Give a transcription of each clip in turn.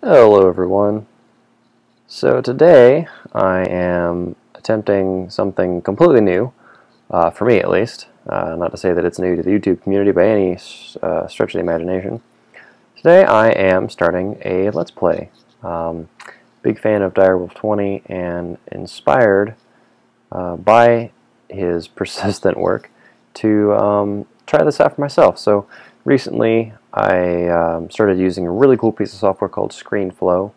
Hello everyone. So today I am attempting something completely new, for me at least. Not to say that it's new to the YouTube community by any stretch of the imagination. Today I am starting a Let's Play. Big fan of Direwolf 20 and inspired by his persistent work to try this out for myself. So recently I started using a really cool piece of software called ScreenFlow,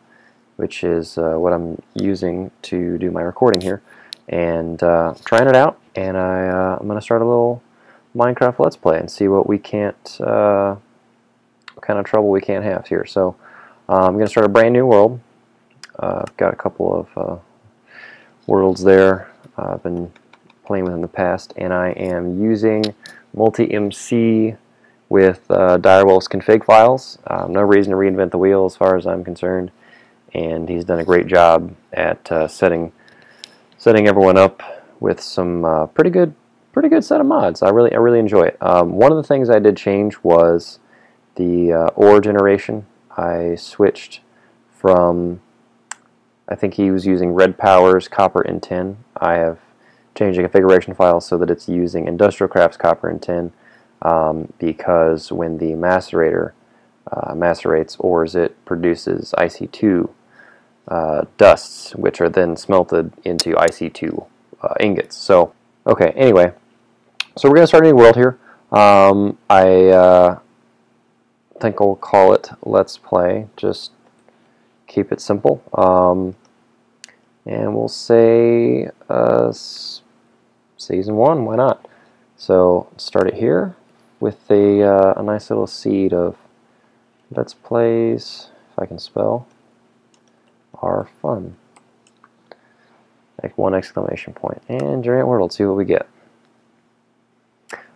which is what I'm using to do my recording here, and trying it out. And I'm going to start a little Minecraft Let's Play and see what we can't, what kind of trouble we can't have here. So I'm going to start a brand new world. I've got a couple of worlds there I've been playing with in the past, and I am using multi-MC with Direwolf's config files. No reason to reinvent the wheel as far as I'm concerned, and he's done a great job at setting everyone up with some pretty good set of mods. I really enjoy it. One of the things I did change was the ore generation. I switched from, I think he was using Red Power's copper and tin. I have changed the configuration file so that it's using Industrial Crafts copper and tin, because when the macerator macerates ores, it produces IC2 dusts, which are then smelted into IC2 ingots. So, okay, anyway, so we're going to start a new world here. I think I'll call it Let's Play, just keep it simple. And we'll say Season 1, why not? So start it here with a nice little seed of Let's Plays, if I can spell, are fun. Like one exclamation point. And generate world, let's see what we get.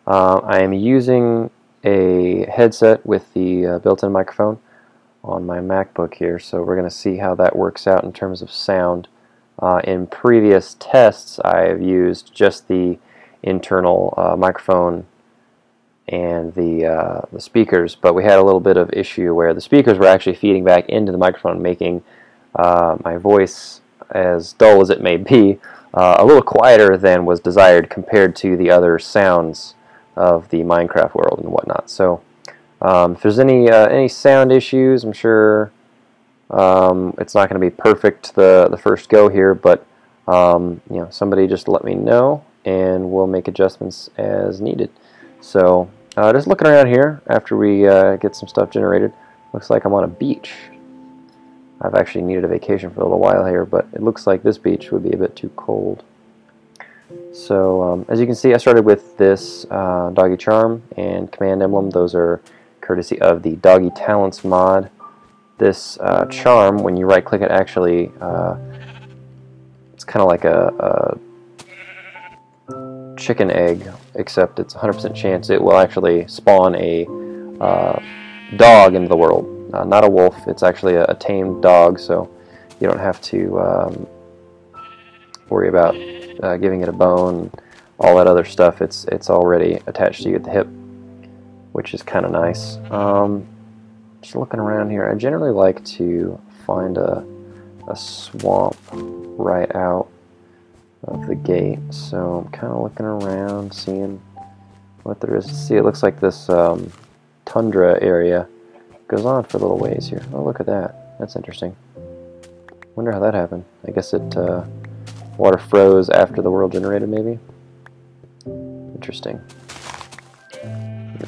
I am using a headset with the built-in microphone on my MacBook here, so we're going to see how that works out in terms of sound. In previous tests, I've used just the internal microphone and the speakers, but we had a little bit of issue where the speakers were actually feeding back into the microphone, making my voice, as dull as it may be, a little quieter than was desired compared to the other sounds of the Minecraft world and whatnot. So if there's any sound issues, I'm sure it's not going to be perfect the first go here, but you know, somebody just let me know and we'll make adjustments as needed. So just looking around here after we get some stuff generated, looks like I'm on a beach. I've actually needed a vacation for a little while here, but it looks like this beach would be a bit too cold. So as you can see, I started with this Doggy Charm and Command Emblem. Those are courtesy of the Doggy Talents mod. This charm, when you right click it, actually it's kind of like a chicken egg, except it's 100% chance it will actually spawn a dog into the world. Not a wolf, it's actually a tamed dog, so you don't have to worry about giving it a bone, all that other stuff. It's already attached to you at the hip, which is kind of nice. Just looking around here, I generally like to find a swamp right out of the gate, so I'm kind of looking around, seeing what there is to see. It looks like this tundra area goes on for a little ways here. Oh, look at that. That's interesting. Wonder how that happened. I guess it water froze after the world generated, maybe? Interesting.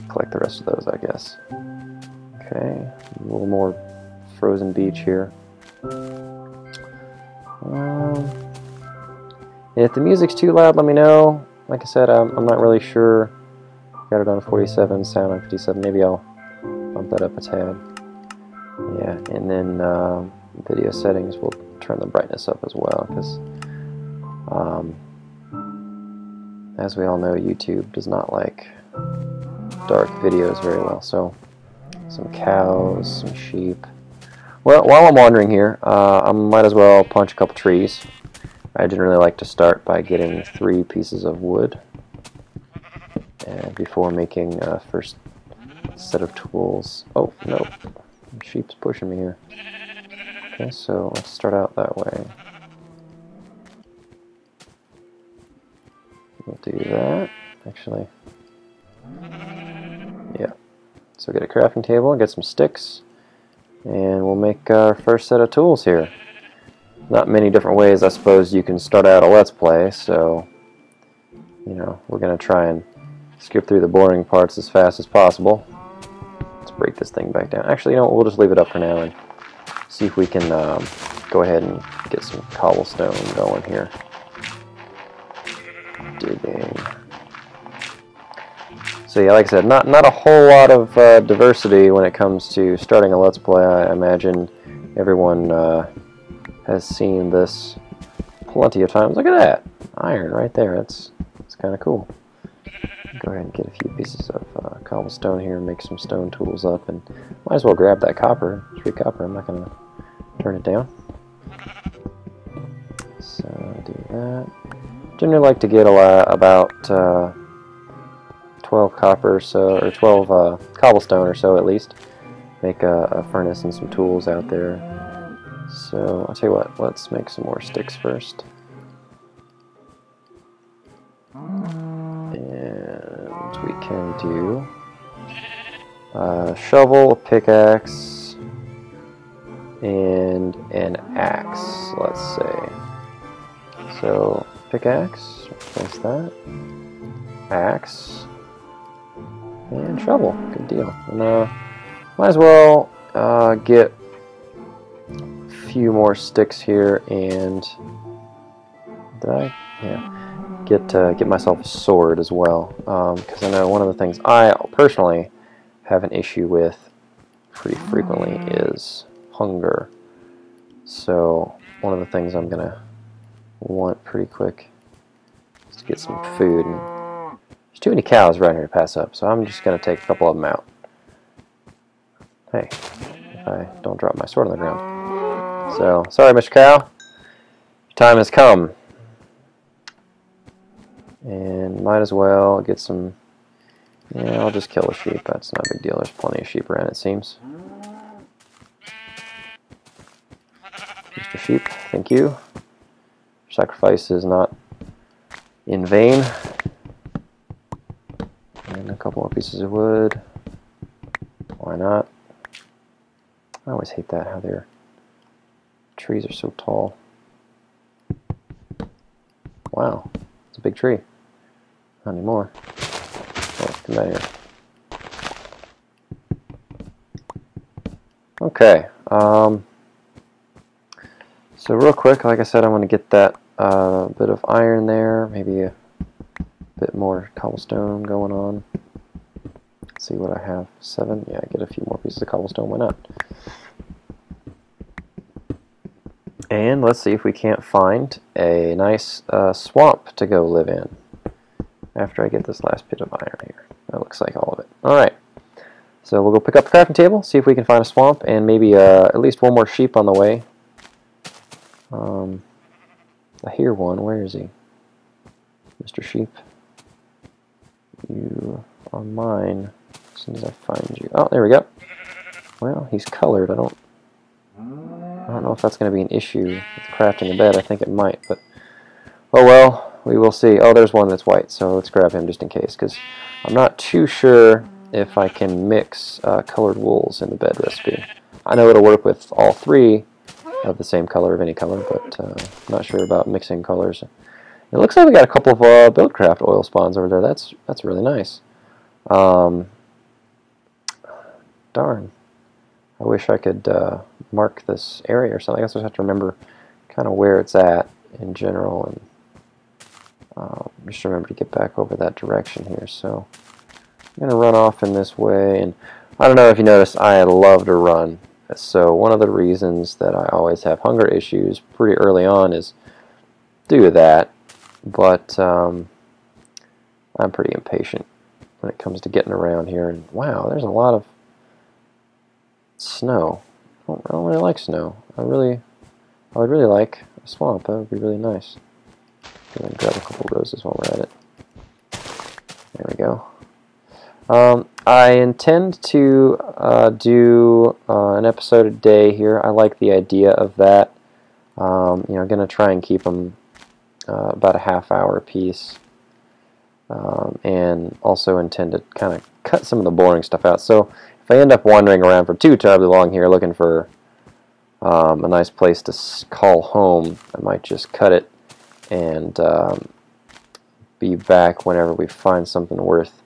Collect the rest of those, I guess. Okay, a little more frozen beach here. If the music's too loud, let me know. Like I said, I'm not really sure. Got it on 47, sound on 57. Maybe I'll bump that up a tad. Yeah, and then video settings, we'll turn the brightness up as well, because as we all know, YouTube does not like dark videos very well. So some cows, some sheep. Well, while I'm wandering here, I might as well punch a couple trees. I generally like to start by getting 3 pieces of wood before making first set of tools. Oh, no. Sheep's pushing me here. Okay, so let's start out that way. We'll do that. Actually, yeah. So get a crafting table, get some sticks, and we'll make our first set of tools here. Not many different ways, I suppose, you can start out a Let's Play, so, you know, we're going to try and skip through the boring parts as fast as possible. Let's break this thing back down. Actually, you know what, we'll just leave it up for now and see if we can go ahead and get some cobblestone going here. Digging. So yeah, like I said, not a whole lot of diversity when it comes to starting a Let's Play. I imagine everyone has seen this plenty of times. Look at that! Iron right there. It's kind of cool. Go ahead and get a few pieces of cobblestone here and make some stone tools up, and might as well grab that copper. 3 copper. I'm not going to turn it down. So do that. Generally like to get about 12 copper, so, or 12 cobblestone or so at least. Make a furnace and some tools out there. So I'll tell you what, let's make some more sticks first. And we can do a shovel, a pickaxe, and an axe, let's say. So pickaxe, replace that. Axe. And shovel. Good deal. And might as well get a few more sticks here and get myself a sword as well, because I know one of the things I personally have an issue with pretty frequently is hunger. So one of the things I'm gonna want pretty quick is to get some food. And there's too many cows around here to pass up, so I'm just going to take a couple of them out. Hey, if I don't drop my sword on the ground. So, sorry, Mr. Cow. Your time has come. And might as well get some... Yeah, I'll just kill a sheep. That's not a big deal. There's plenty of sheep around, it seems. Mr. Sheep, thank you. Your sacrifice is not in vain. And a couple more pieces of wood. Why not? I always hate that, how their trees are so tall. Wow, it's a big tree. Not anymore. Oh, come down here. Okay. So real quick, like I said, I want to get that bit of iron there, maybe a bit more cobblestone going on. Let's see what I have. 7? Yeah, get a few more pieces of cobblestone, why not? And let's see if we can't find a nice swamp to go live in after I get this last bit of iron here. That looks like all of it. Alright, so we'll go pick up the crafting table, see if we can find a swamp, and maybe at least one more sheep on the way. I hear one. Where is he? Mr. Sheep. You are mine as soon as I find you. Oh, there we go. Well, he's colored. I don't know if that's going to be an issue with crafting a bed. I think it might, but oh well, we will see. Oh, there's one that's white, so let's grab him just in case, because I'm not too sure if I can mix colored wools in the bed recipe. I know it'll work with all 3 of the same color of any color, but I'm not sure about mixing colors. It looks like we got a couple of Buildcraft oil spawns over there. That's really nice. Darn. I wish I could mark this area or something. I guess I just have to remember kind of where it's at in general, and just remember to get back over that direction here. So I'm going to run off in this way, and I don't know if you noticed, I love to run. So one of the reasons that I always have hunger issues pretty early on is due to that, but I'm pretty impatient when it comes to getting around here. And wow, there's a lot of snow. I don't really like snow. I would really like a swamp. That would be really nice. Go ahead and grab a couple roses while we're at it. There we go. I intend to do an episode a day here. I like the idea of that. You know, I'm going to try and keep them about a half-hour apiece, and also intend to kind of cut some of the boring stuff out. So if I end up wandering around for too terribly long here looking for a nice place to call home, I might just cut it and be back whenever we find something worth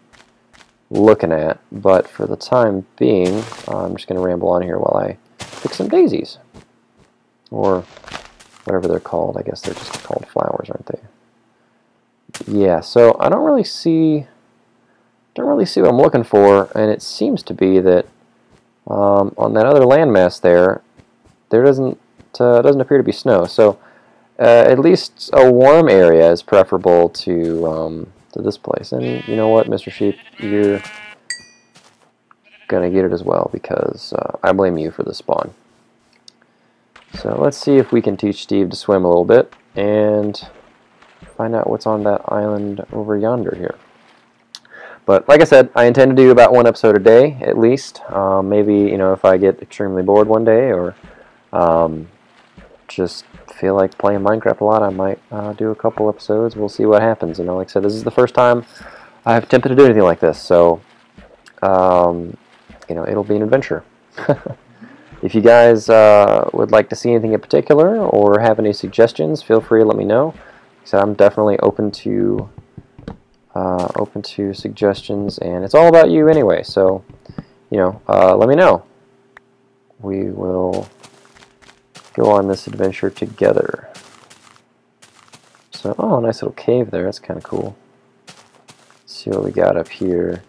looking at. But for the time being, I'm just going to ramble on here while I pick some daisies, or whatever they're called. I guess they're just called flowers, aren't they? Yeah, so I don't really see what I'm looking for, and it seems to be that on that other landmass there doesn't appear to be snow. So at least a warm area is preferable to this place. And you know what, Mr. Sheep, you're gonna get it as well, because I blame you for the spawn. So let's see if we can teach Steve to swim a little bit and find out what's on that island over yonder here. But like I said, I intend to do about one episode a day at least. Maybe, you know, if I get extremely bored one day, or just feel like playing Minecraft a lot, I might do a couple episodes. We'll see what happens. You know, like I said, this is the first time I've attempted to do anything like this, so you know, it'll be an adventure. If you guys would like to see anything in particular or have any suggestions, feel free to let me know. So I'm definitely open to suggestions, and it's all about you anyway. So, you know, let me know. We will go on this adventure together. So, oh, nice little cave there. That's kind of cool. Let's see what we got up here.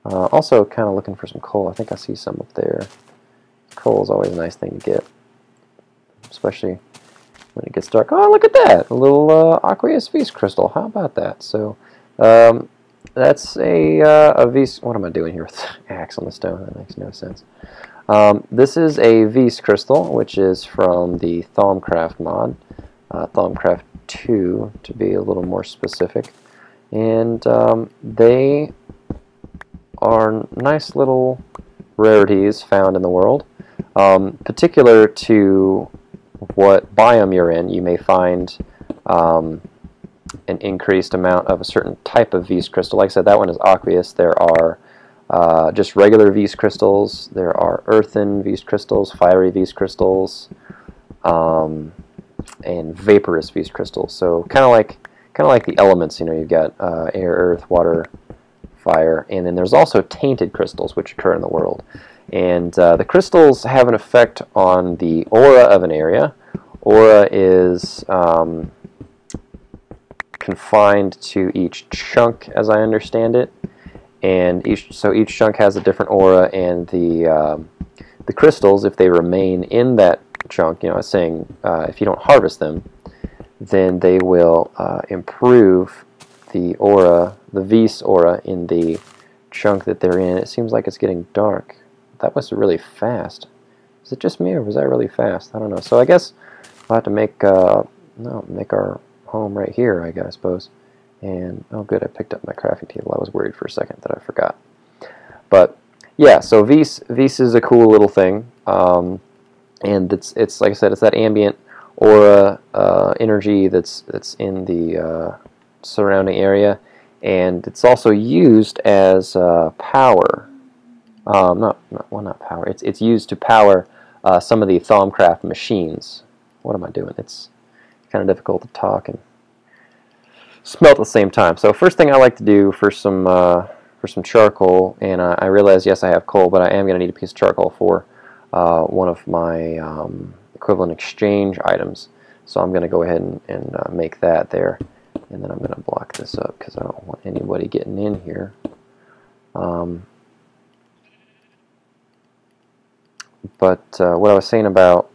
Also, kind of looking for some coal. I think I see some up there. Coal is always a nice thing to get, especially when it gets dark. Oh, look at that! A little aqueous Vs crystal. How about that? So, that's a Vs. What am I doing here with the axe on the stone? That makes no sense. This is a Vs crystal, which is from the Thaumcraft mod, Thaumcraft 2 to be a little more specific, and they are nice little rarities found in the world. Particular to what biome you're in, you may find an increased amount of a certain type of Vs crystal. Like I said, that one is aqueous. There are just regular Vs crystals. There are earthen Vs crystals, fiery Vs crystals, and vaporous Vs crystals. So kind of like the elements. You know, you've got air, earth, water, fire, and then there's also tainted crystals which occur in the world. And the crystals have an effect on the aura of an area. Aura is confined to each chunk, as I understand it, and each chunk has a different aura. And the crystals, if they remain in that chunk, you know, I was saying if you don't harvest them, then they will improve the aura, the Vs aura in the chunk that they're in. It seems like it's getting dark. That was really fast. Is it just me, or was that really fast? I don't know. So I guess we'll have to make our home right here, I suppose. And oh, good, I picked up my crafting table. I was worried for a second that I forgot. But yeah, so Vs is a cool little thing, and it's like I said, it's that ambient aura energy that's in the surrounding area, and it's also used as power. Not power. It's used to power some of the Thaumcraft machines. What am I doing? It's kind of difficult to talk and smell at the same time. So first thing I like to do for some charcoal, and I realize, yes, I have coal, but I am going to need a piece of charcoal for one of my equivalent exchange items. So I'm going to go ahead and make that there, and then I'm going to block this up because I don't want anybody getting in here. But what I was saying about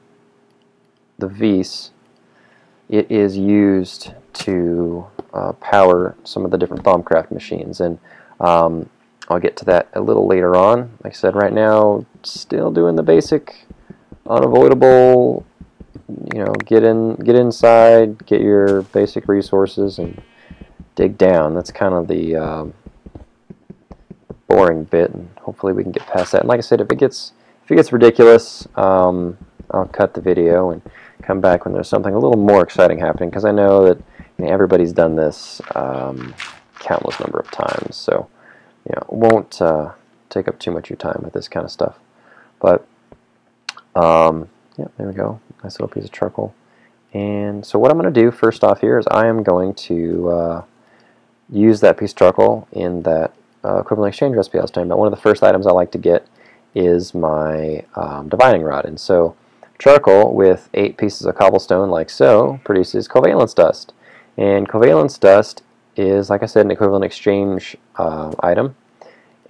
the Vs, it is used to power some of the different Thaumcraft machines, and I'll get to that a little later on. Like I said, right now, still doing the basic, unavoidable, you know, get inside, get your basic resources, and dig down. That's kind of the boring bit, and hopefully we can get past that. And like I said, if it gets ridiculous, I'll cut the video and come back when there's something a little more exciting happening, because I know that everybody's done this countless number of times, so it won't take up too much of your time with this kind of stuff. But yeah, there we go, nice little piece of charcoal. And so what I'm going to do first off here is I am going to use that piece of charcoal in that equivalent exchange recipe I was talking about. One of the first items I like to get is my divining rod, and so charcoal with 8 pieces of cobblestone like so produces covalence dust. And covalence dust is, like I said, an equivalent exchange item.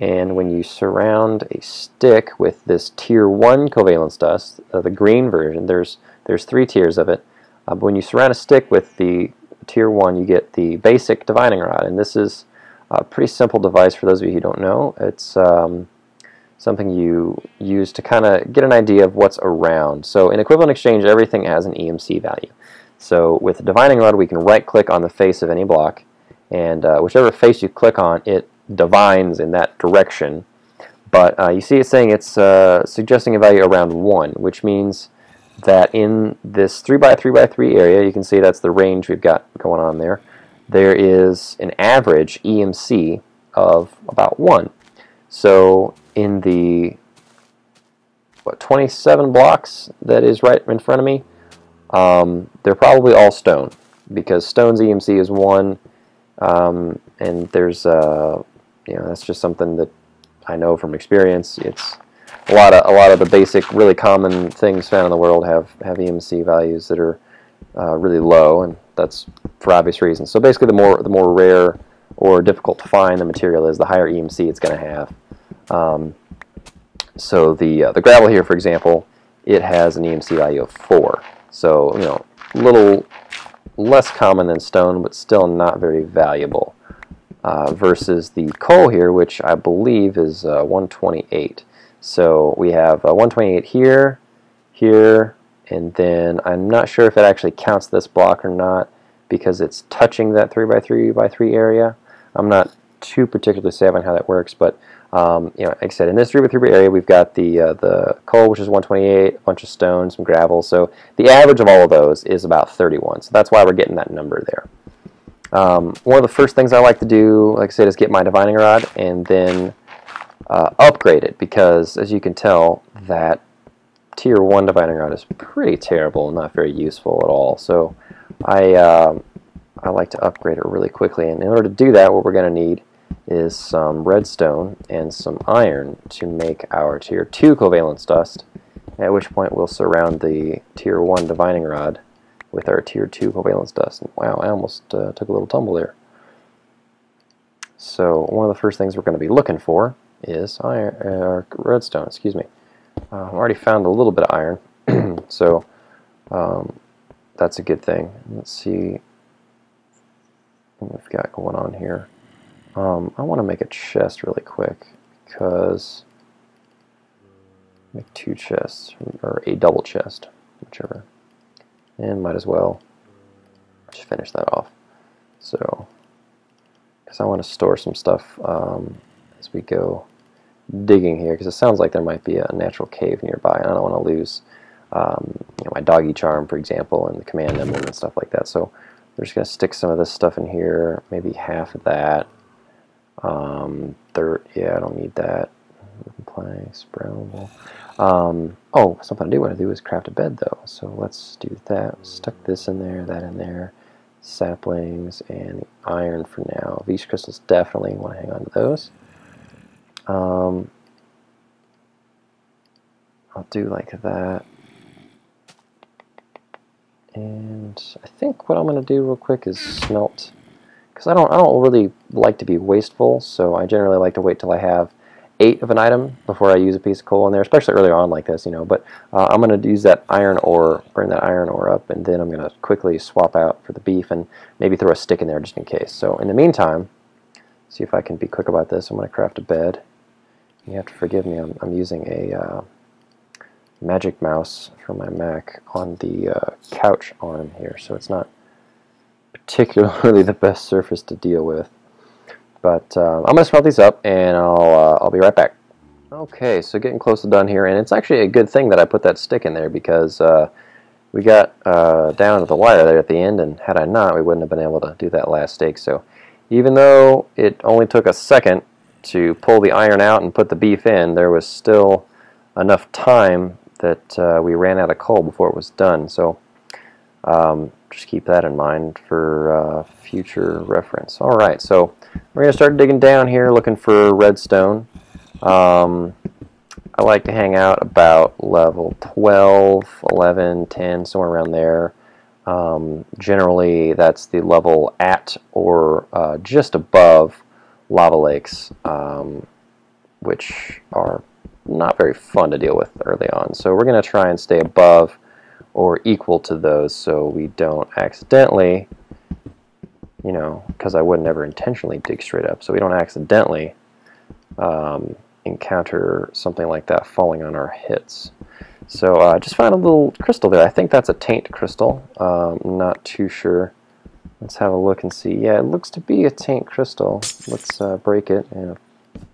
And when you surround a stick with this tier 1 covalence dust, the green version, there's 3 tiers of it. But when you surround a stick with the tier 1, you get the basic divining rod. And this is a pretty simple device for those of you who don't know. It's something you use to kind of get an idea of what's around. So in equivalent exchange, everything has an EMC value. So with the divining rod, we can right-click on the face of any block, and whichever face you click on, it divines in that direction. But you see it's saying it's suggesting a value around 1, which means that in this 3x3x3 area, you can see that's the range we've got going on there, there is an average EMC of about 1. So in the 27 blocks that is right in front of me, they're probably all stone, because stone's EMC is 1, and there's that's just something that I know from experience. It's a lot of the basic, really common things found in the world have EMC values that are really low, and that's for obvious reasons. So basically, the more rare or difficult to find the material is, the higher EMC it's going to have. So the gravel here, for example, it has an EMC value of 4. So a little less common than stone, but still not very valuable. Versus the coal here, which I believe is 128. So we have 128 here, here, and then I'm not sure if it actually counts this block or not, because it's touching that 3x3x3 area. I'm not too particularly savvy on how that works, but like I said, in this 3x3 area, we've got the coal, which is 128, a bunch of stone, some gravel. So the average of all of those is about 31. So that's why we're getting that number there. One of the first things I like to do, like I said, is get my divining rod and then upgrade it, because as you can tell, that tier 1 divining rod is pretty terrible and not very useful at all. So I like to upgrade it really quickly, and in order to do that, what we're going to need is some redstone and some iron to make our tier 2 covalence dust, at which point we'll surround the tier 1 divining rod with our tier 2 covalence dust. And wow, I almost took a little tumble there. So one of the first things we're going to be looking for is iron, redstone, excuse me. I've already found a little bit of iron, so that's a good thing. Let's see what we've got going on here. I want to make a chest really quick, because make 2 chests, or a double chest, whichever. And might as well just finish that off. So, because I want to store some stuff as we go digging here, because it sounds like there might be a natural cave nearby, and I don't want to lose my doggy charm, for example, and the command emblem and stuff like that. So we're just going to stick some of this stuff in here, maybe half of that. Dirt, yeah, I don't need that. Planks, brown. Oh, something I do want to do is craft a bed, though. So let's do that. Stuck this in there, that in there. Saplings and iron for now. These crystals, definitely want to hang on to those. I'll do like that. And I think what I'm going to do real quick is smelt, because I don't really like to be wasteful, so I generally like to wait till I have 8 of an item before I use a piece of coal in there, especially earlier on like this, but I'm going to use that iron ore, burn that iron ore up, and then I'm going to quickly swap out for the beef and maybe throw a stick in there just in case. So in the meantime, see if I can be quick about this. I'm going to craft a bed. You have to forgive me, I'm using a magic mouse from my Mac on the couch arm here, so it's not particularly the best surface to deal with. But I'm going to smelt these up, and I'll be right back. Okay, so getting close to done here, and it's actually a good thing that I put that stick in there, because we got down to the wire there at the end, and had I not, we wouldn't have been able to do that last stake. So even though it only took a second to pull the iron out and put the beef in, there was still enough time that we ran out of coal before it was done. So just keep that in mind for future reference. Alright, so we're going to start digging down here looking for redstone. I like to hang out about level 12, 11, 10, somewhere around there. Generally that's the level at or just above lava lakes, which are not very fun to deal with early on. So we're going to try and stay above or equal to those so we don't accidentally, you know, because I would never intentionally dig straight up, so we don't accidentally encounter something like that falling on our hits. So I just found a little crystal there. I think that's a taint crystal. I'm not too sure. Let's have a look and see. Yeah, it looks to be a taint crystal. Let's break it and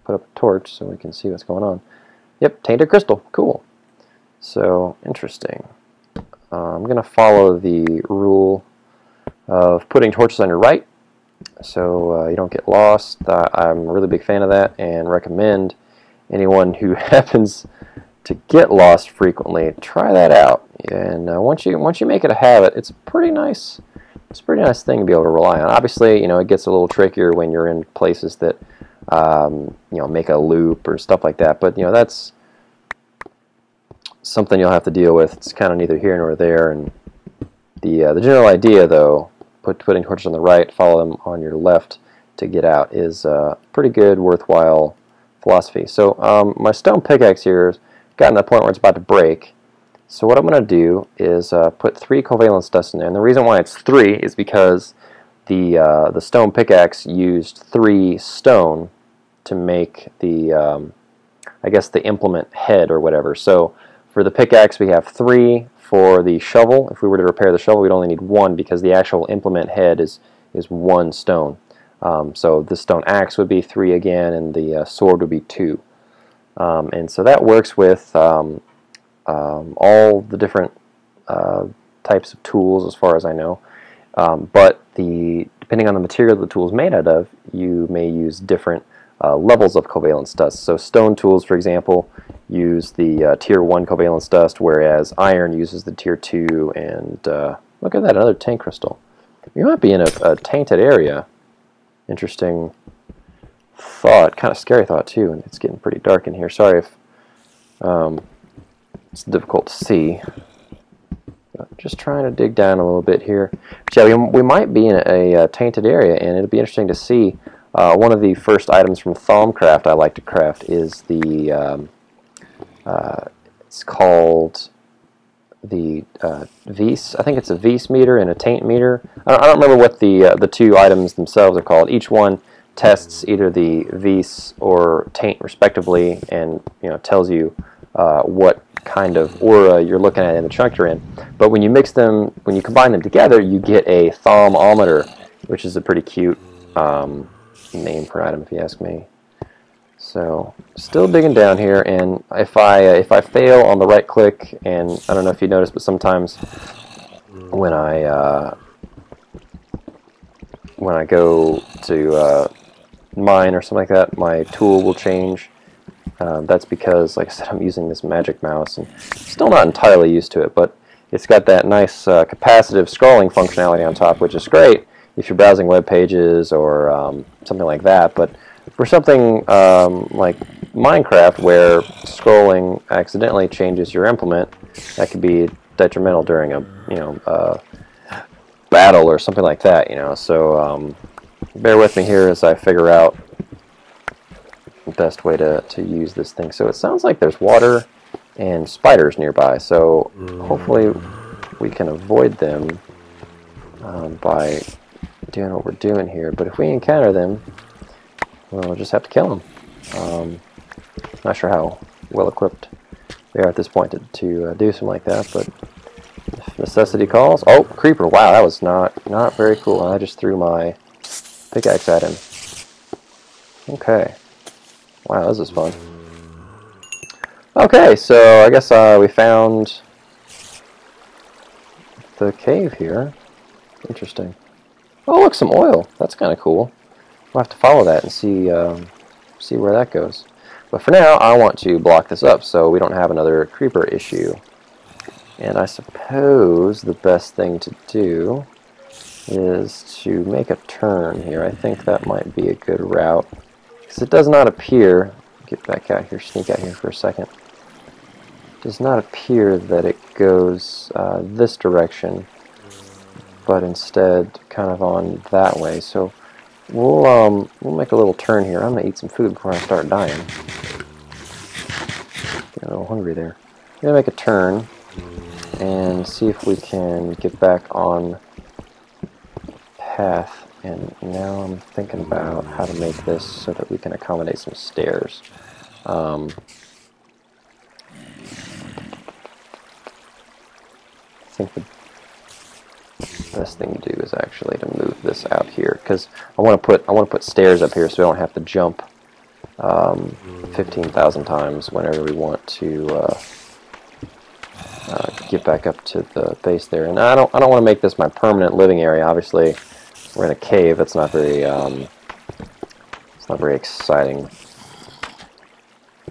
put up a torch so we can see what's going on. Yep, tainted crystal. Cool. So, interesting. I'm going to follow the rule of putting torches on your right so you don't get lost. I'm a really big fan of that and recommend anyone who happens to get lost frequently, try that out. And once you make it a habit, it's a pretty nice thing to be able to rely on. Obviously, you know, it gets a little trickier when you're in places that you know, make a loop or stuff like that. But you know, that's something you'll have to deal with. It's kind of neither here nor there. And the general idea, though, putting torches on the right, follow them on your left to get out, is pretty good, worthwhile philosophy. So my stone pickaxe here has gotten to the point where it's about to break. So what I'm going to do is put 3 covalence dust in there. And the reason why it's 3 is because the stone pickaxe used 3 stone to make the I guess the implement head or whatever. So for the pickaxe we have 3. For the shovel, if we were to repair the shovel, we'd only need 1 because the actual implement head is 1 stone. So the stone axe would be 3 again, and the sword would be 2. And so that works with all the different types of tools, as far as I know. But depending on the material the tool is made out of, you may use different levels of covalence dust. So stone tools, for example, use the tier 1 covalence dust, whereas iron uses the tier 2. And look at that, another taint crystal. You might be in a tainted area. Interesting thought, kind of scary thought too, and it's getting pretty dark in here. Sorry if it's difficult to see. But just trying to dig down a little bit here. But yeah, we might be in a tainted area, and it'll be interesting to see. One of the first items from Thaumcraft I like to craft is the it's called the Vis. I think it's a Vis meter and a taint meter. I don't remember what the 2 items themselves are called. Each one tests either the Vis or taint respectively, and you know, tells you what kind of aura you're looking at in the chunk you're in. But when you mix them, when you combine them together, you get a Thaumometer, which is a pretty cute name for an item, if you ask me. So still digging down here, and if I fail on the right click, and I don't know if you noticed, but sometimes when I go to mine or something like that, my tool will change. That's because, like I said, I'm using this magic mouse and still not entirely used to it, but it's got that nice capacitive scrolling functionality on top, which is great if you're browsing web pages or something like that. But for something like Minecraft, where scrolling accidentally changes your implement, that could be detrimental during a battle or something like that. So bear with me here as I figure out the best way to use this thing. So it sounds like there's water and spiders nearby, so hopefully we can avoid them by doing what we're doing here. But if we encounter them, we'll just have to kill them. Not sure how well equipped we are at this point to do something like that, but if necessity calls. Oh, creeper! Wow, that was not very cool. I just threw my pickaxe at him. Okay. Wow, this is fun. Okay, so I guess we found the cave here. Interesting. Oh, look, some oil. That's kind of cool. We'll have to follow that and see where that goes. But for now, I want to block this up so we don't have another creeper issue. And I suppose the best thing to do is to make a turn here. I think that might be a good route. Because it does not appear... Get back out here, sneak out here for a second. It does not appear that it goes this direction, but instead kind of on that way. So we'll make a little turn here. I'm going to eat some food before I start dying. Getting a little hungry there. I'm going to make a turn and see if we can get back on path. And now I'm thinking about how to make this so that we can accommodate some stairs. I think the best thing to do is actually to move this out here, because I want to put stairs up here so we don't have to jump 15,000 times whenever we want to get back up to the base there. And I don't want to make this my permanent living area. Obviously, we're in a cave. It's not very exciting.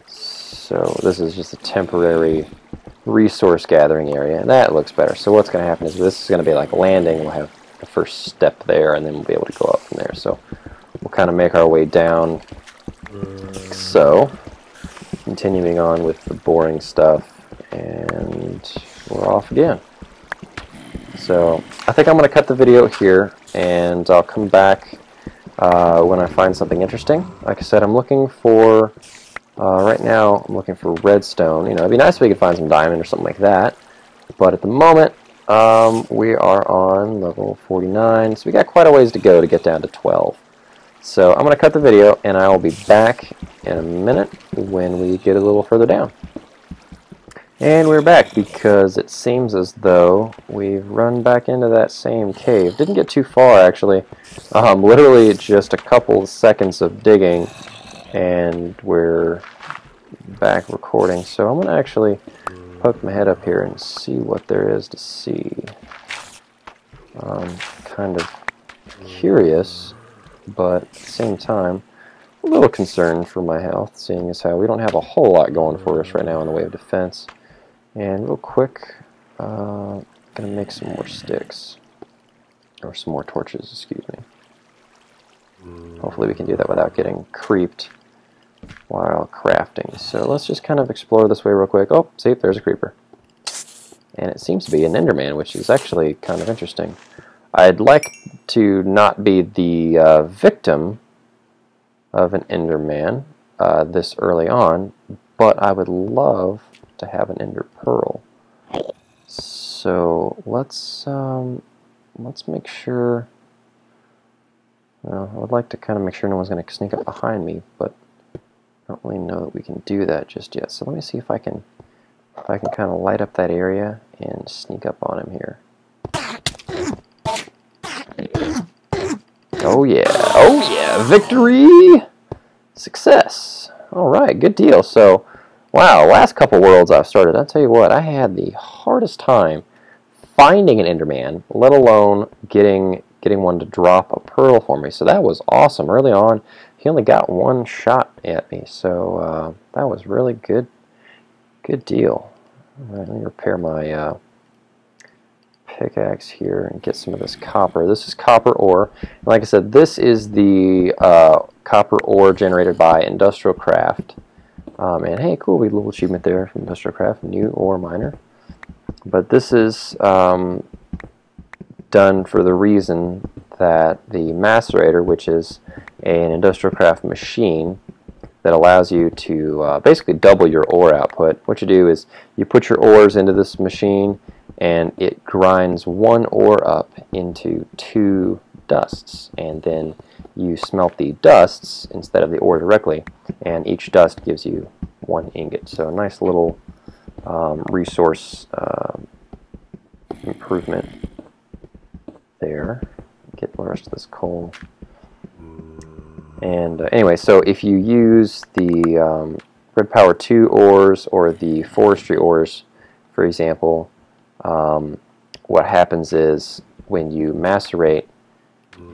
So this is just a temporary resource gathering area, and that looks better. So what's going to happen is this is going to be like landing. We'll have the first step there, and then we'll be able to go up from there. So we'll kind of make our way down. So continuing on with the boring stuff, and we're off again. So I think I'm going to cut the video here, and I'll come back when I find something interesting. Like I said, I'm looking for, right now, I'm looking for redstone. You know, it'd be nice if we could find some diamond or something like that. But at the moment, we are on level 49, so we got quite a ways to go to get down to 12. So I'm going to cut the video, and I will be back in a minute when we get a little further down. And we're back because it seems as though we've run back into that same cave. Didn't get too far, actually. Literally just a couple seconds of digging, and we're back recording. So I'm going to actually poke my head up here and see what there is to see. I'm kind of curious, but at the same time, a little concerned for my health, seeing as how we don't have a whole lot going for us right now in the way of defense. And real quick, gonna make some more sticks, or some more torches, excuse me. Hopefully we can do that without getting creeped while crafting. So let's just kind of explore this way real quick. Oh, see, there's a creeper. And it seems to be an Enderman, which is actually kind of interesting. I'd like to not be the victim of an Enderman this early on, but I would love to have an ender pearl. So let's make sure. Well, I would like to kind of make sure no one's going to sneak up behind me, but I don't really know that we can do that just yet. So let me see if I can kind of light up that area and sneak up on him here. Oh yeah, victory, success. All right, good deal. So. Wow, last couple worlds I've started, I'll tell you what, I had the hardest time finding an Enderman, let alone getting one to drop a pearl for me. So that was awesome. Early on, he only got one shot at me, so that was really good deal. All right, let me repair my pickaxe here and get some of this copper. This is copper ore. Like I said, this is the copper ore generated by Industrial Craft. And hey, cool, we had a little achievement there from Industrial Craft, new ore miner. But this is done for the reason that the macerator, which is an Industrial Craft machine that allows you to basically double your ore output. What you do is you put your ores into this machine, and it grinds one ore up into 2 dusts, and then you smelt the dusts instead of the ore directly, and each dust gives you 1 ingot. So a nice little resource improvement there. Get the rest of this coal. And anyway, so if you use the Red Power 2 ores or the forestry ores, for example, what happens is when you macerate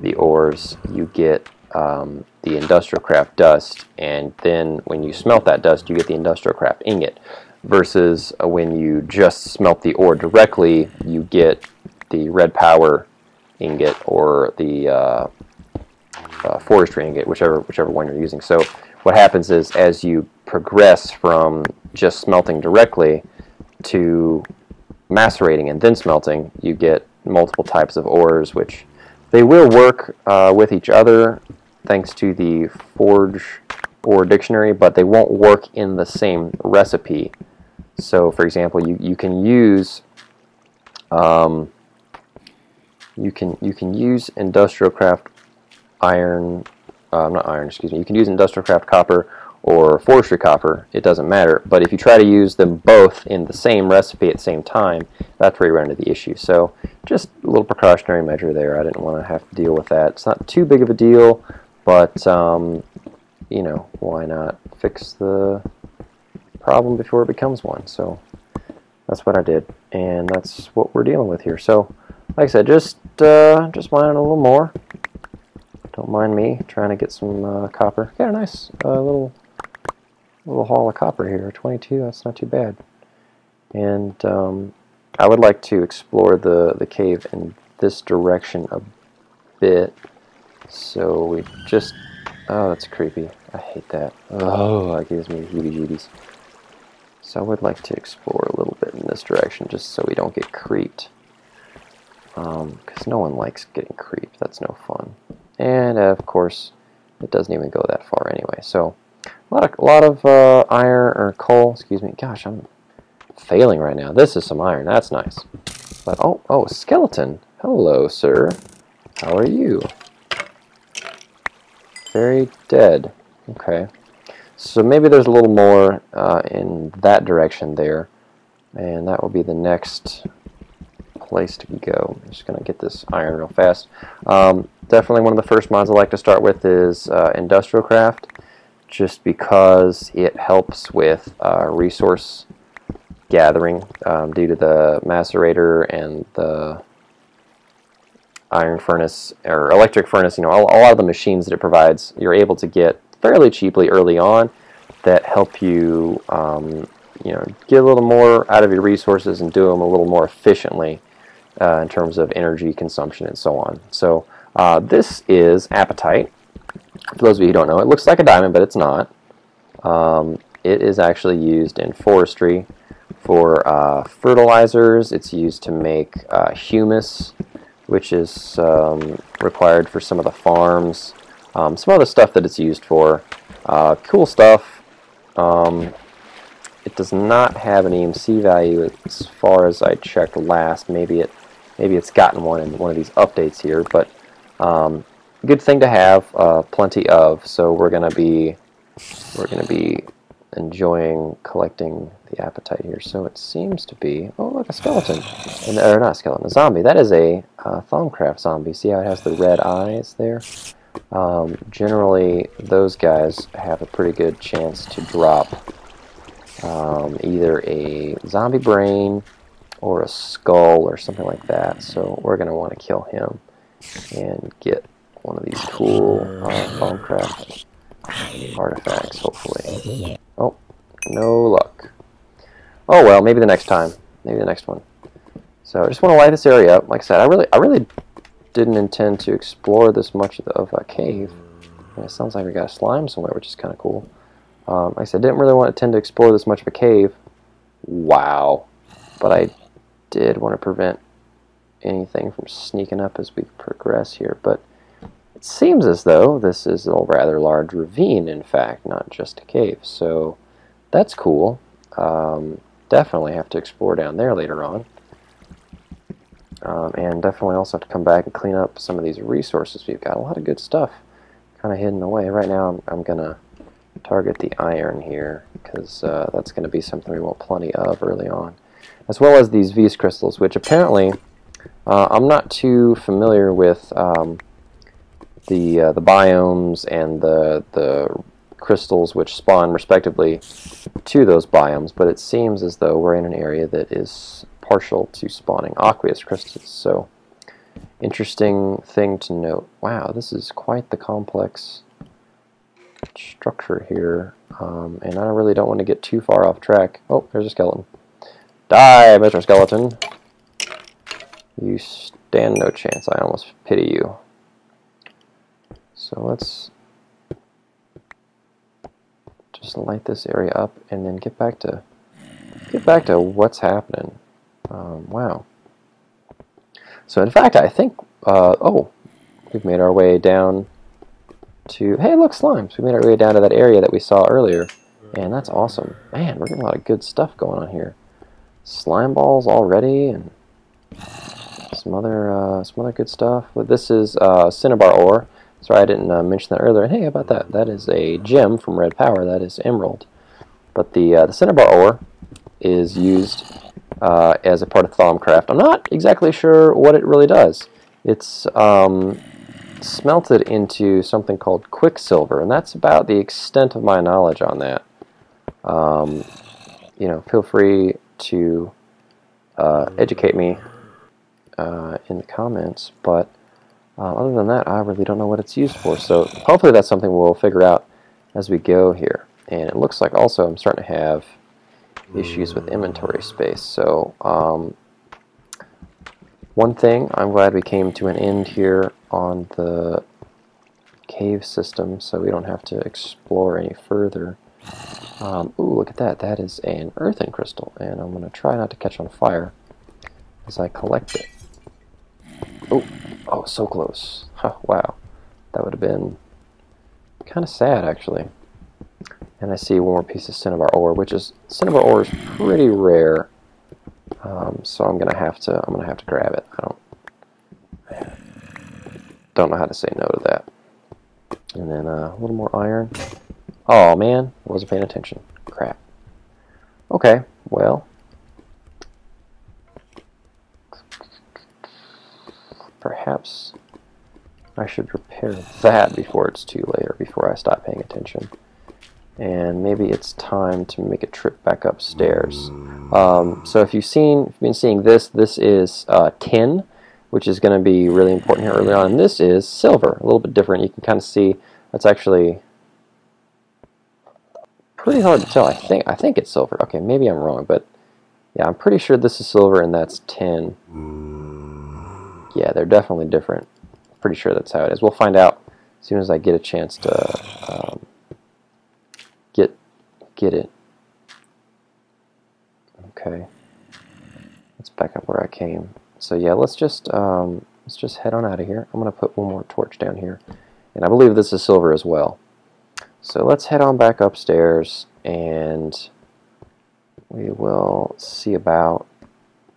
the ores, you get the industrial craft dust, and then when you smelt that dust, you get the industrial craft ingot. Versus when you just smelt the ore directly, you get the Red Power ingot or the forestry ingot, whichever one you're using. So what happens is, as you progress from just smelting directly to macerating and then smelting, you get multiple types of ores, which they will work with each other thanks to the Forge Ore Dictionary, but they won't work in the same recipe. So, for example, you can use you can use industrial craft iron, not iron, excuse me. You can use industrial craft copper or forestry copper. It doesn't matter. But if you try to use them both in the same recipe at the same time, that's where you run into the issue. So, just a little precautionary measure there. I didn't want to have to deal with that. It's not too big of a deal, but you know, why not fix the problem before it becomes one? So that's what I did, and that's what we're dealing with here. So, like I said, just mining a little more. Don't mind me trying to get some copper. Got a nice little haul of copper here. 22. That's not too bad. And I would like to explore the cave in this direction a bit. So we just... Oh, that's creepy. I hate that. Oh, that gives me heebie-jeebies. So I would like to explore a little bit in this direction just so we don't get creeped. Because no one likes getting creeped. That's no fun. And of course, it doesn't even go that far anyway. So a lot of iron or coal. Excuse me. Gosh, I'm failing right now. This is some iron. That's nice. But oh, skeleton. Hello, sir. How are you? Very dead. Okay. So maybe there's a little more in that direction there, and that will be the next place to go. I'm just going to get this iron real fast. Definitely one of the first mods I like to start with is Industrial Craft, just because it helps with resource gathering due to the macerator and the iron furnace or electric furnace. You know, a lot of the machines that it provides, you're able to get fairly cheaply early on that help you, you know, get a little more out of your resources and do them a little more efficiently in terms of energy consumption and so on. So this is apatite. For those of you who don't know, it looks like a diamond, but it's not. It is actually used in forestry for fertilizers. It's used to make humus, which is required for some of the farms. Some other stuff that it's used for. Cool stuff. It does not have an EMC value as far as I checked last. Maybe it's gotten one in one of these updates here, but good thing to have, plenty of. So we're gonna be enjoying collecting the apatite here. So it seems to be, oh look, a skeleton, or not a skeleton, a zombie. That is a Thaumcraft zombie. See how it has the red eyes there? Generally, those guys have a pretty good chance to drop either a zombie brain or a skull or something like that. So we're going to want to kill him and get one of these cool Thaumcraft artifacts, hopefully. Oh, no luck. Oh well, maybe the next time. Maybe the next one. So I just want to light this area up. Like I said, I really didn't intend to explore this much of a cave. And it sounds like we got a slime somewhere, which is kind of cool. Like I said, didn't really want to tend to explore this much of a cave. Wow. But I did want to prevent anything from sneaking up as we progress here. But it seems as though this is a rather large ravine, in fact, not just a cave. So that's cool. Definitely have to explore down there later on. And definitely also have to come back and clean up some of these resources. We've got a lot of good stuff kind of hidden away. Right now I'm going to target the iron here, because that's going to be something we want plenty of early on. As well as these Vs crystals, which apparently I'm not too familiar with the biomes and the crystals which spawn respectively to those biomes, but it seems as though we're in an area that is partial to spawning aqueous crystals. So interesting thing to note. Wow, this is quite the complex structure here, and I really don't want to get too far off track. Oh, there's a skeleton. Die, Mr. Skeleton. You stand no chance. I almost pity you. So let's just light this area up and then get back to what's happening. Wow. So in fact, I think oh, we've made our way down to, hey, look, slimes. We made our way down to that area that we saw earlier, and that's awesome. Man, we're getting a lot of good stuff going on here. Slime balls already, and some other good stuff. Well, this is cinnabar ore. Sorry, I didn't mention that earlier. Hey, how about that? That is a gem from Red Power. That is emerald. But the cinnabar ore is used as a part of Thaumcraft. I'm not exactly sure what it really does. It's smelted into something called quicksilver, and that's about the extent of my knowledge on that. You know, feel free to educate me in the comments, but other than that, I really don't know what it's used for. So hopefully that's something we'll figure out as we go here. And it looks like also I'm starting to have issues with inventory space. So one thing, I'm glad we came to an end here on the cave system, so we don't have to explore any further. Ooh, look at that. That is an earthen crystal, and I'm going to try not to catch on fire as I collect it. Oh, so close. Huh, wow. That would have been kind of sad, actually. And I see one more piece of cinnabar ore, cinnabar ore is pretty rare. So I'm gonna have to grab it. I don't know how to say no to that. And then a little more iron. Oh man, I wasn't paying attention. Crap. Okay, well, perhaps I should repair that before it's too late, or before I stop paying attention. And maybe it's time to make a trip back upstairs. So if you've been seeing this is tin, which is going to be really important here early on. And this is silver, a little bit different. You can kind of see that's actually pretty hard to tell. I think it's silver. Okay, maybe I'm wrong, but yeah, I'm pretty sure this is silver and that's tin. Yeah, they're definitely different. Pretty sure that's how it is. We'll find out as soon as I get a chance to get it. Okay, let's back up where I came. So yeah, let's just head on out of here. I'm gonna put one more torch down here, and I believe this is silver as well. So let's head on back upstairs, and we will see about.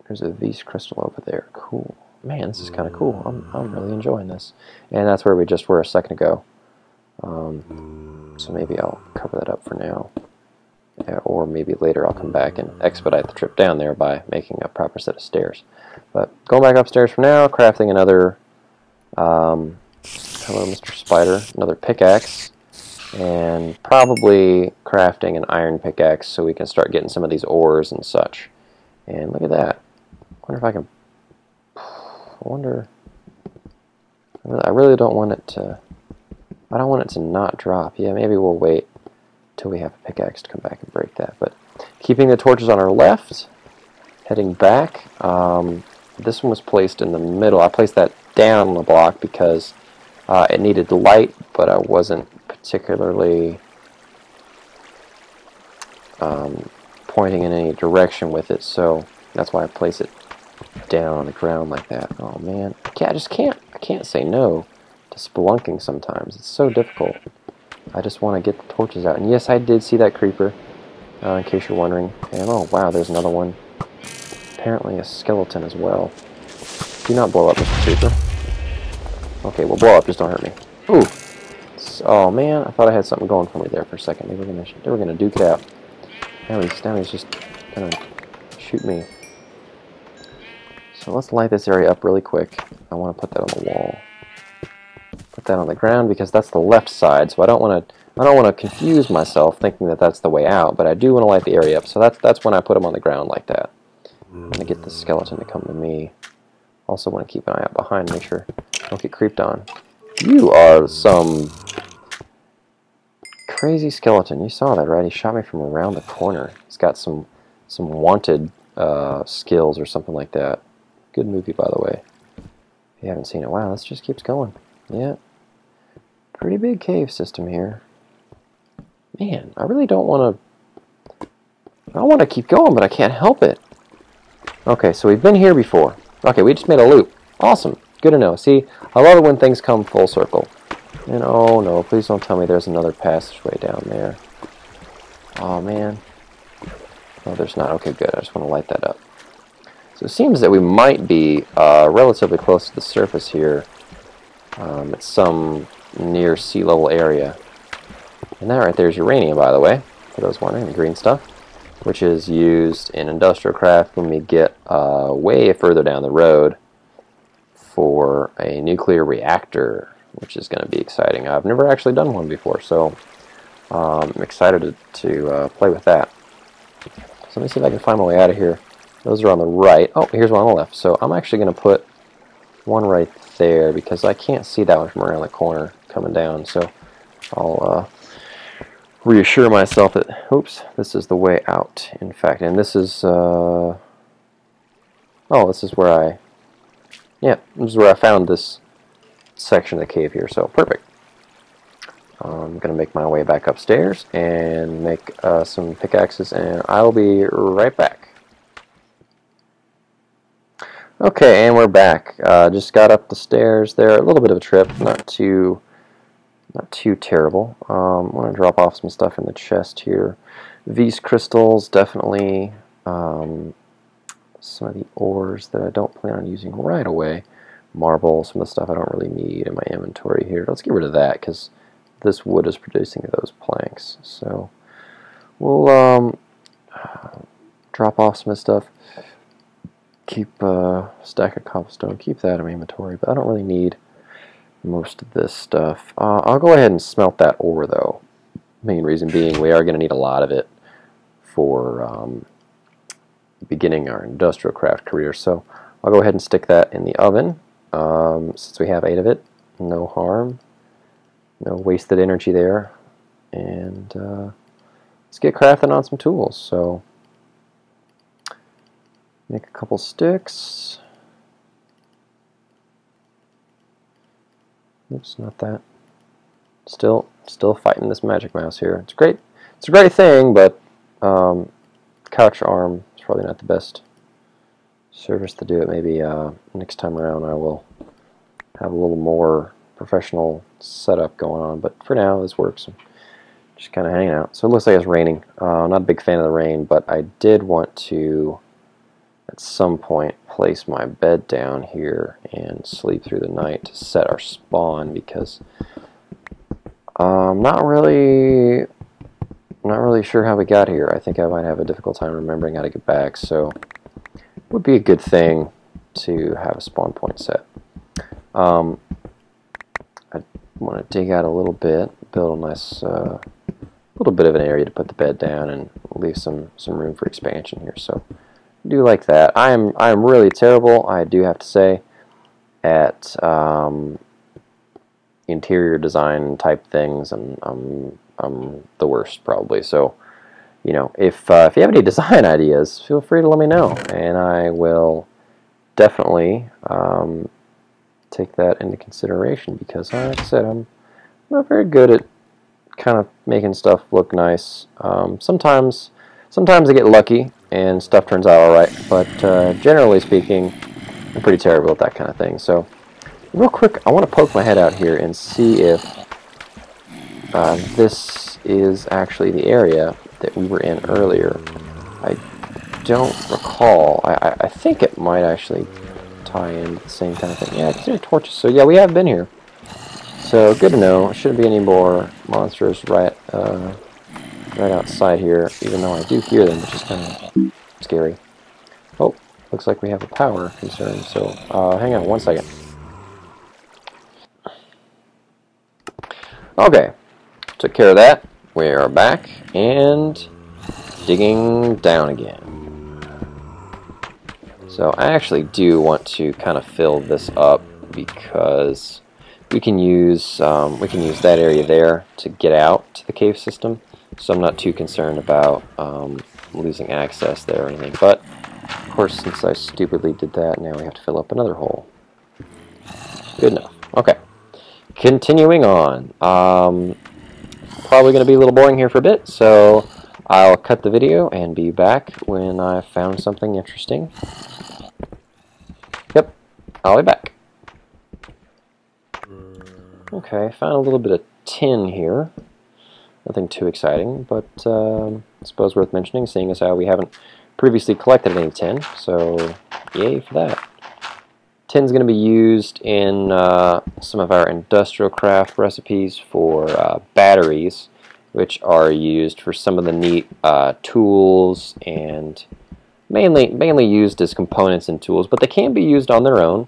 There's a V's crystal over there. Cool. Man, this is kind of cool. I'm really enjoying this. And that's where we just were a second ago. So maybe I'll cover that up for now. Or maybe later I'll come back and expedite the trip down there by making a proper set of stairs. But going back upstairs for now, crafting another, hello Mr. Spider, another pickaxe. And probably crafting an iron pickaxe so we can start getting some of these ores and such. And look at that. I wonder if I can... I really don't want it to... I don't want it to not drop. Yeah, maybe we'll wait till we have a pickaxe to come back and break that. But keeping the torches on our left, heading back. This one was placed in the middle. I placed that down on the block because it needed light, but I wasn't particularly pointing in any direction with it, so that's why I place it down on the ground like that. Oh man, I can't say no to spelunking sometimes. It's so difficult. I just want to get the torches out. And yes, I did see that creeper, in case you're wondering. And oh wow, there's another one. Apparently a skeleton as well. Do not blow up, Mr. Creeper. Okay, well blow up, just don't hurt me. Ooh. Oh man, I thought I had something going for me there for a second. They were gonna duke it out. Now he's just gonna shoot me. So let's light this area up really quick. I want to put that on the wall. put that on the ground because that's the left side, so I don't want to confuse myself thinking that that's the way out, but I do want to light the area up, so that's when I put them on the ground like that. I'm going to get the skeleton to come to me. Also want to keep an eye out behind, make sure I don't get creeped on. You are some crazy skeleton. You saw that, right? He shot me from around the corner. He's got some wanted skills or something like that. Good movie, by the way. If you haven't seen it, wow, this just keeps going. Yeah. Pretty big cave system here. Man, I really don't want to... I want to keep going, but I can't help it. Okay, so we've been here before. Okay, we just made a loop. Awesome. Good to know. See, I love it when things come full circle. And oh no, please don't tell me there's another passageway down there. Oh man. No, there's not. Okay, good. I just want to light that up. So it seems that we might be relatively close to the surface here. At some near sea level area. And that right there is uranium, by the way, for those wondering, the green stuff, which is used in industrial craft when we get way further down the road for a nuclear reactor, which is going to be exciting. I've never actually done one before, so I'm excited to play with that. So let me see if I can find my way out of here. Those are on the right. Oh, here's one on the left. So I'm actually going to put one right there because I can't see that one from around the corner coming down. So I'll reassure myself that, oops, this is the way out, in fact. And this is, oh, this is where this is where I found this section of the cave here. So perfect. I'm going to make my way back upstairs and make some pickaxes, and I'll be right back. Okay, and we're back. Just got up the stairs there. A little bit of a trip, not too terrible. I want to drop off some stuff in the chest here. These crystals, definitely. Some of the ores that I don't plan on using right away. Marble, some of the stuff I don't really need in my inventory here. Let's get rid of that because this wood is producing those planks. So we'll drop off some of the stuff. Keep a stack of cobblestone. Keep that in my inventory, but I don't really need most of this stuff. I'll go ahead and smelt that ore, though. Main reason being we are going to need a lot of it for beginning our industrial craft career. So I'll go ahead and stick that in the oven. Since we have 8 of it, no harm. No wasted energy there. And let's get crafting on some tools. So make a couple sticks. Oops, not that. Still fighting this magic mouse here. It's great. It's a great thing, but couch arm is probably not the best service to do it. Maybe next time around I will have a little more professional setup going on. But for now, this works. I'm just kind of hanging out. So it looks like it's raining. Not a big fan of the rain, but I did want to at some point place my bed down here and sleep through the night to set our spawn, because I'm not really sure how we got here. I think I might have a difficult time remembering how to get back, so it would be a good thing to have a spawn point set. I want to dig out a little bit, build a nice little bit of an area to put the bed down, and leave some room for expansion here. So I do like that. I'm really terrible, I do have to say, at interior design type things, and I'm the worst probably. So, you know, if you have any design ideas, feel free to let me know, and I will definitely take that into consideration, because, like I said, I'm not very good at kind of making stuff look nice. Sometimes I get lucky and stuff turns out alright, but generally speaking, I'm pretty terrible at that kind of thing. So, real quick, I want to poke my head out here and see if this is actually the area that we were in earlier. I don't recall. I think it might actually tie in the same kind of thing. Yeah, because there are torches. So yeah, we have been here. So good to know. Shouldn't be any more monsters right outside here, even though I do hear them, which is kind of scary. Oh, looks like we have a power concern. So hang on one second. Okay, took care of that. We are back and digging down again. So I actually do want to kind of fill this up because we can use that area there to get out to the cave system. So I'm not too concerned about losing access there or anything. But of course, since I stupidly did that, now we have to fill up another hole. Good enough. Okay. Continuing on. Probably going to be a little boring here for a bit, so I'll cut the video and be back when I've found something interesting. Yep, I'll be back. Okay, found a little bit of tin here. Nothing too exciting, but I suppose worth mentioning, seeing as how we haven't previously collected any tin, so yay for that. Tin's going to be used in some of our industrial craft recipes for batteries, which are used for some of the neat tools and mainly used as components in tools, but they can be used on their own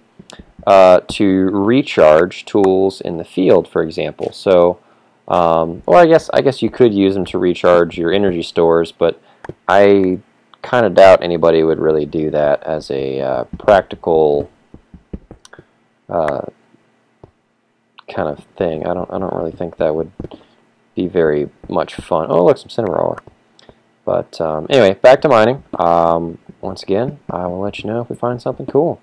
to recharge tools in the field, for example. So, or I guess you could use them to recharge your energy stores, but I kind of doubt anybody would really do that as a practical kind of thing. I don't really think that would be very much fun. Oh, look, some cinnamon ore. But anyway, back to mining. Once again, I will let you know if we find something cool.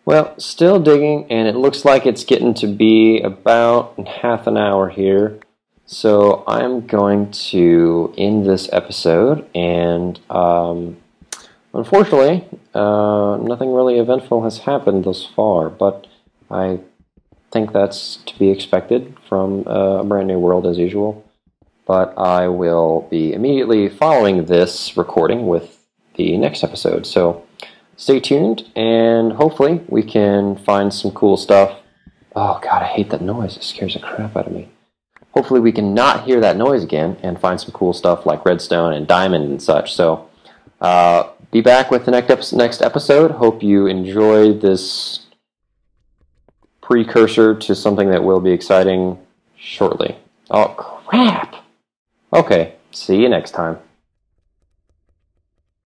Well, still digging, and it looks like it's getting to be about half an hour here. So I'm going to end this episode, and unfortunately, nothing really eventful has happened thus far, but I think that's to be expected from a brand new world as usual. But I will be immediately following this recording with the next episode, so stay tuned, and hopefully we can find some cool stuff. Oh god, I hate that noise. It scares the crap out of me. Hopefully we can not hear that noise again and find some cool stuff like redstone and diamond and such. So be back with the next episode. Hope you enjoyed this precursor to something that will be exciting shortly. Oh crap! Okay, see you next time.